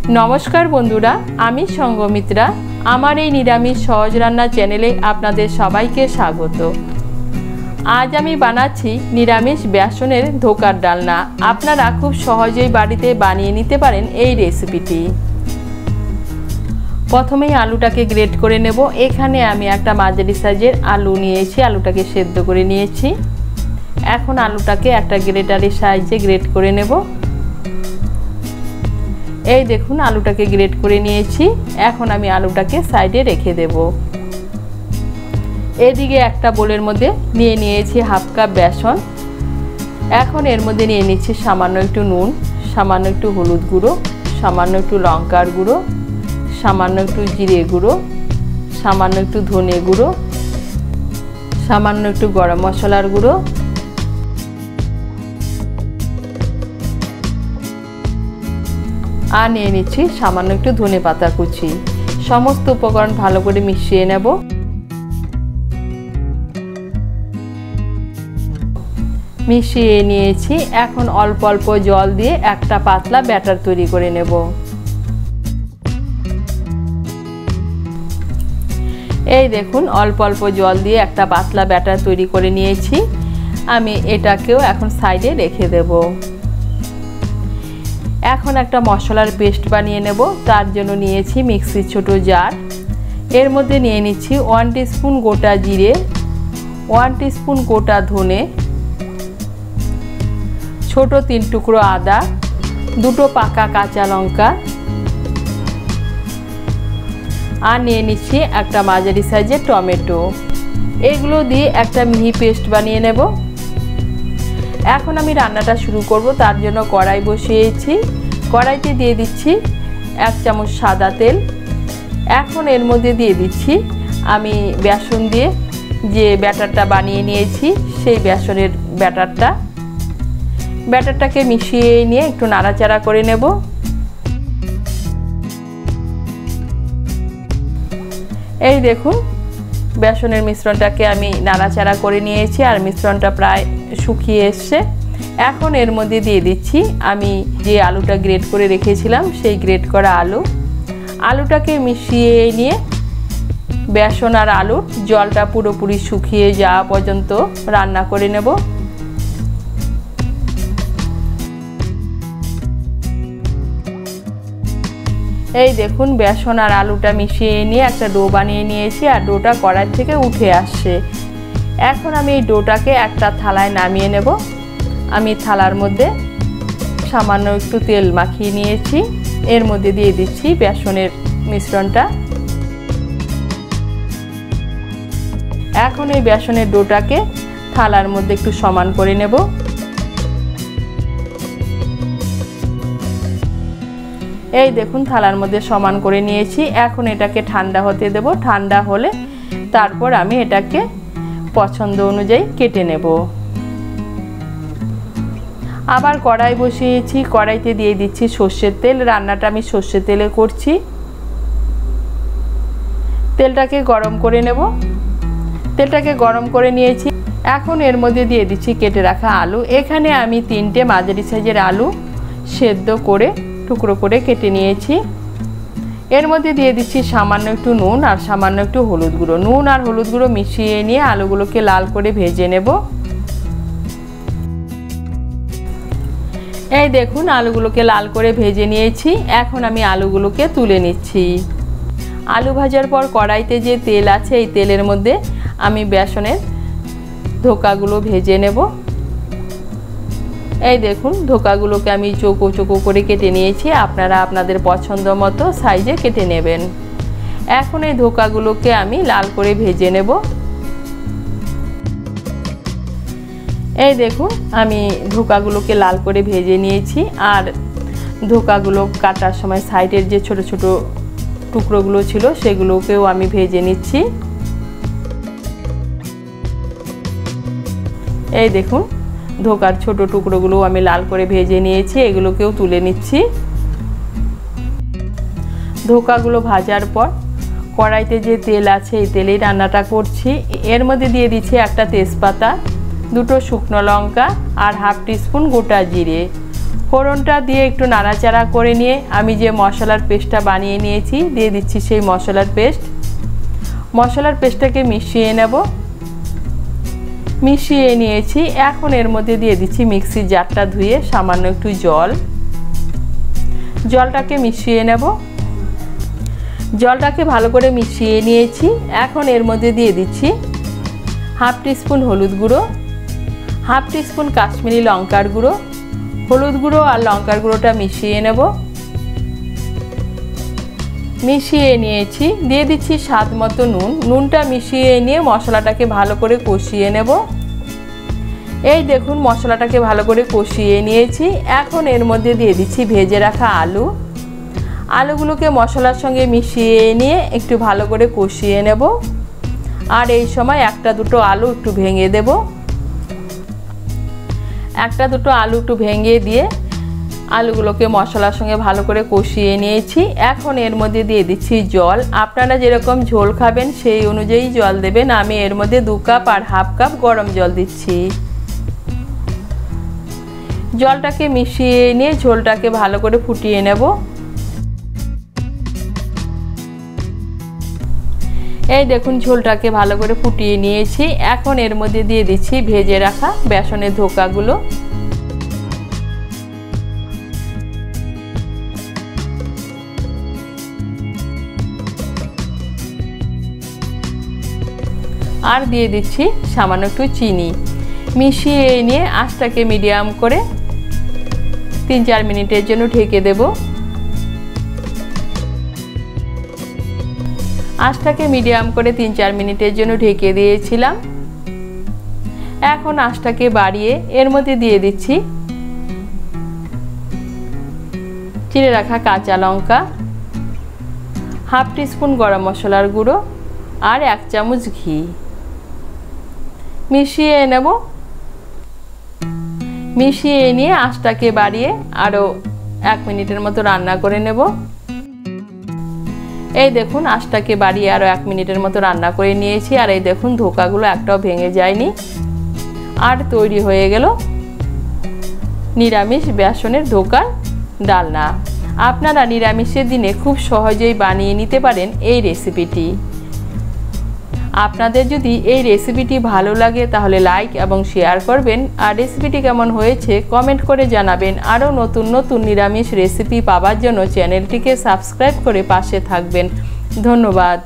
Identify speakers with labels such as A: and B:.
A: नमस्कार बंधुरा आमी संगमित्रा आमार এই निरामिष सहज रान्ना चैनेले आपनादेर सबाइके स्वागत। आज आमी बानाচ্ছি निरामिष बेसनेर धोकार डालना। आपनारा खूब सहजेই बाड़ीते बानिয়ে নিতে পারেন এই রেসিপিটি। प्रथमेই आलूटाके ग्रेट करे नेब। एखाने आमी একটা মাঝারি সাইজের आलू নিয়েছি, आलूटाके সেদ্ধ করে নিয়েছি। এখন आलूटाके একটা গ্রেটারের সাহায্যে গ্রেট করে নেব। এই দেখুন আলুটাকে গ্রেট করে নিয়েছি। এখন আমি আলুটাকে সাইডে রেখে দেব। এদিকে একটা বোলের মধ্যে নিয়ে নিয়েছি হাফ কাপ বেসন। এখন এর মধ্যে নিয়ে নিচ্ছি সামান্য একটু নুন, সামান্য একটু হলুদ গুঁড়ো, সামান্য একটু লঙ্কার গুঁড়ো, সামান্য একটু জিরে গুঁড়ো, সামান্য একটু ধনে গুঁড়ো, সামান্য একটু গরম মশলার গুঁড়ো, আর নিয়ে নিচ্ছি সামান্য একটু ধনে পাতা কুচি। সমস্ত উপকরণ ভালো করে মিশিয়ে নেব। মিশিয়ে নিয়েছি। এখন অল্প অল্প জল দিয়ে একটা পাতলা ব্যাটার তৈরি করে নেব। এই দেখুন অল্প অল্প জল দিয়ে একটা পাতলা ব্যাটার তৈরি করে নিয়েছি। আমি এটাকেও এখন সাইডে রেখে দেব। এখন একটা মশলার পেস্ট বানিয়ে নেব। তার জন্য নিয়েছি মিক্সির ছোট জার। এর মধ্যে নিয়ে নিচ্ছি 1 টিস্পুন গোটা জিরে, 1 টিস্পুন গোটা ধনে, ছোট 3 টুকরো আদা, দুটো পাকা কাঁচা লঙ্কা, আর নিয়ে নিচ্ছি একটা মাঝারি সাইজের টমেটো। এগুলো দিয়ে একটা মিহি পেস্ট বানিয়ে নেব। এখন আমি রান্নাটা শুরু করব। তার জন্য কড়াই বসিয়েছি। কড়াইতে দিয়ে দিচ্ছি 1 চামচ সাদা তেল। এখন এর মধ্যে দিয়ে দিচ্ছি আমি বেসন দিয়ে যে ব্যাটারটা বানিয়ে নিয়েছি সেই বেসনের ব্যাটারটাকে মিশিয়ে নিয়ে একটু নাড়াচাড়া করে নেব। এই দেখুন বেসনের মিশ্রণটাকে আমি নাড়াচাড়া করে নিয়েছি আর মিশ্রণটা প্রায় শুকিয়ে এসছে। এখন এর মধ্যে দিয়ে দিচ্ছি আমি যে আলুটা গ্রেট করে রেখেছিলাম সেই গ্রেট করা আলুটাকে মিশিয়ে নিয়ে বেসন আর আলুর জলটা পুরোপুরি শুকিয়ে যাওয়া পর্যন্ত রান্না করে নেব। এই দেখুন বেসন আর আলুটা মিশিয়ে নিয়ে একটা ডো বানিয়ে নিয়েছি আর ডোটা কড়াই থেকে উঠে আসছে। এখন আমি এই ডোটাকে একটা থালায় নামিয়ে নেব। আমি থালার মধ্যে সামান্য একটু তেল মাখিয়ে নিয়েছি। এর মধ্যে দিয়ে দিচ্ছি বেসনের মিশ্রণটা। এখন এই বেসনের ডোটাকে থালার মধ্যে একটু সমান করে নেব। এই দেখুন থালার মধ্যে সমান করে নিয়েছি। এখন এটাকে ঠান্ডা হতে দেব। ঠান্ডা হলে তারপর আমি এটাকে পছন্দ অনুযায়ী কেটে নেব। আবার কড়াই বসিয়েছি। কড়াইতে দিয়ে দিচ্ছি সর্ষের তেল। রান্নাটা আমি সর্ষের তেলে করছি। তেলটাকে গরম করে নেব। তেলটাকে গরম করে নিয়েছি। এখন এর মধ্যে দিয়ে দিচ্ছি কেটে রাখা আলু। এখানে আমি 3টে মাঝারি সাইজের আলু সেদ্ধ করে টুকরো করে কেটে নিয়েছি। এর মধ্যে দিয়ে দিচ্ছি সামান্য একটু নুন আর সামান্য একটু হলুদ গুঁড়ো। নুন আর হলুদ গুঁড়ো মিশিয়ে নিয়ে আলুগুলোকে লাল করে ভেজে নেব। এই দেখুন আলুগুলোকে লাল করে ভেজে নিয়েছি। এখন আমি আলুগুলোকে তুলে নিচ্ছি। আলু ভাজার পর কড়াইতে যে তেল আছে এই তেলের মধ্যে আমি বেসনের ধোকাগুলো ভেজে নেব। এই দেখুন ধোকাগুলোকে আমি চৌকো চৌকো করে কেটে নিয়েছি। আপনারা আপনাদের পছন্দ মতো সাইজে কেটে নেবেন। এখন এই ধোকাগুলোকে আমি লাল করে ভেজে নেব। এই দেখুন আমি ধোকাগুলোকে লাল করে ভেজে নিয়েছি। আর ধোকাগুলো কাটার সময় সাইডের যে ছোট ছোট টুকরোগুলো ছিল সেগুলোকেও আমি ভেজে নিচ্ছি। এই দেখুন ধোকার ছোট টুকরোগুলো আমি লাল করে ভেজে নিয়েছি। এগুলোকেও তুলে নিচ্ছি। ধোকাগুলো ভাজার পর কড়াইতে যে তেল আছে এই তেলেই রান্নাটা করছি। এর মধ্যে দিয়ে দিচ্ছি একটা তেজপাতা, দুটো শুকনো লঙ্কা আর হাফ টিস্পুন গোটা জিরে, ফোড়নটা দিয়ে একটু নাড়াচাড়া করে নিয়ে আমি যে মশলার পেস্টটা বানিয়ে নিয়েছি দিয়ে দিচ্ছি সেই মশলার পেস্ট। মশলার পেস্টটাকে মিশিয়ে নেব। মিশিয়ে নিয়েছি। এখন এর মধ্যে দিয়ে দিচ্ছি মিক্সির জারটা ধুয়ে সামান্য একটু জল। জলটাকে মিশিয়ে নেব। জলটাকে ভালো করে মিশিয়ে নিয়েছি। এখন এর মধ্যে দিয়ে দিচ্ছি হাফ টিস্পুন হলুদ গুঁড়ো, হাফ টিস্পুন কাশ্মীরি লঙ্কার গুঁড়ো। হলুদ গুঁড়ো আর লঙ্কার গুঁড়োটা মিশিয়ে নেব। মিশিয়ে নিয়েছি। দিয়ে দিচ্ছি স্বাদ মতো নুন। নুনটা মিশিয়ে নিয়ে মশলাটাকে ভালো করে কষিয়ে নেব। এই দেখুন মশলাটাকে ভালো করে কষিয়ে নিয়েছি। এখন এর মধ্যে দিয়ে দিচ্ছি ভেজে রাখা আলু। আলুগুলোকে মশলার সঙ্গে মিশিয়ে নিয়ে একটু ভালো করে কষিয়ে নেব। আর এই সময় একটা দুটো আলু একটু ভেঙে দেব। একটা দুটো আলু একটু ভেঙে দিয়ে আলুগুলোকে মশলার সঙ্গে ভালো করে কষিয়ে নিয়েছি। এখন এর মধ্যে দিয়ে দিচ্ছি জল। আপনারা যেরকম ঝোল খাবেন সেই অনুযায়ী জল দেবেন। আমি এর মধ্যে 2 কাপ আর হাফ কাপ গরম জল দিচ্ছি। জলটাকে মিশিয়ে নিয়ে ঝোলটাকে ভালো করে ফুটিয়ে নেব। এই দেখুন ঝোলটাকে ভালো করে ফুটিয়ে নিয়েছি। এখন এর মধ্যে দিয়ে দিচ্ছি ভেজে রাখা বেসনের ধোকাগুলো। আর দিয়ে দিচ্ছি সামান্য একটু চিনি। মিশিয়ে নিয়ে আঁচটাকে মিডিয়াম করে 3-4 মিনিটের জন্য ঢেকে দেব। আঁচটাকে মিডিয়াম করে 3-4 মিনিটের জন্য ঢেকে দিয়েছিলাম। এখন আঁচটাকে বাড়িয়ে এর মধ্যে দিয়ে দিচ্ছি চিড়ে রাখা কাঁচা লঙ্কা, হাফ টিস্পুন গরম মশলার গুঁড়ো আর 1 চামচ ঘি। মিশিয়ে নেব। মিশিয়ে নিয়ে আঁচটাকে বাড়িয়ে আরও 1 মিনিটের মতো রান্না করে নেব। এই দেখুন আঁচটাকে বাড়িয়ে আরও 1 মিনিটের মতো রান্না করে নিয়েছি। আর এই দেখুন ধোকাগুলো একটাও ভেঙে যায়নি। আর তৈরি হয়ে গেল নিরামিষ বেসনের ধোকার ডালনা। আপনারা নিরামিষের দিনে খুব সহজেই বানিয়ে নিতে পারেন এই রেসিপিটি। আপনাদের যদি এই রেসিপিটি ভালো লাগে তাহলে লাইক এবং শেয়ার করবেন। আর রেসিপিটি কেমন হয়েছে কমেন্ট করে জানাবেন। আরও নতুন নতুন নিরামিষ রেসিপি পাওয়ার জন্য চ্যানেলটিকে সাবস্ক্রাইব করে পাশে থাকবেন। ধন্যবাদ।